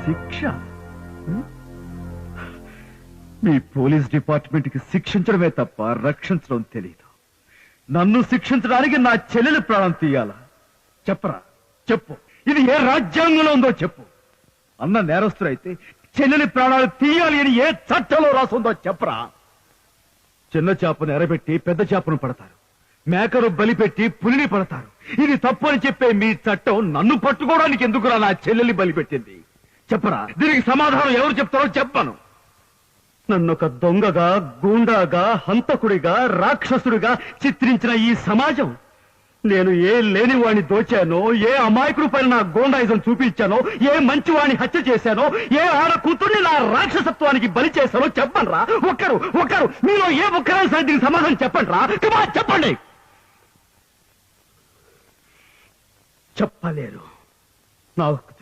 శిక్ష? మీ police department కి శిక్షించడమే తప్ప రక్షించడం తెలియదు. నన్ను శిక్షించడానికి నా చెల్లెలి ప్రాణం తీయాలా? చెప్పరా, చెప్పు. ఇది ఏ రాజ్యాంగంలో ఉందో చెప్పు. అన్న నేరస్తుడైతే చెల్లెలి ప్రాణాలు తీయాలి అని ఏ చట్టంలో రాసుందో చెప్పరా. చిన్న చేపను ఎరబెట్టి పెద్ద చేపను పడతారు, మేకను బలిపెట్టి పులిని పడతారు. ఇది తప్పు అని చెప్పే మీ చట్టం నన్ను పట్టుకోవడానికి ఎందుకురా నా చెల్లెల్ని బలిపెట్టింది? చెప్పరా. దీనికి సమాధానం ఎవరు చెప్తారో చెప్పను. నన్నొక దొంగగా, గూండాగా, హంతకుడిగా, రాక్షసుడిగా చిత్రించిన ఈ సమాజం నేను ఏ లేనివాణ్ణి దోచానో, ఏ అమాయకుడి పైన నా గూండాయిజం చూపించానో, ఏ మంచివాణ్ణి హత్య చేశానో, ఏ ఆడ కూతుర్ని నా రాక్షసత్వానికి బలి చేశానో చెప్పండిరా. ఒక్కరు మీలో ఏ ఒక్కరైనా సరే దీనికి సమాధానం చెప్పండిరా. కమా చెప్పండి. చెప్పలేరు. నాకు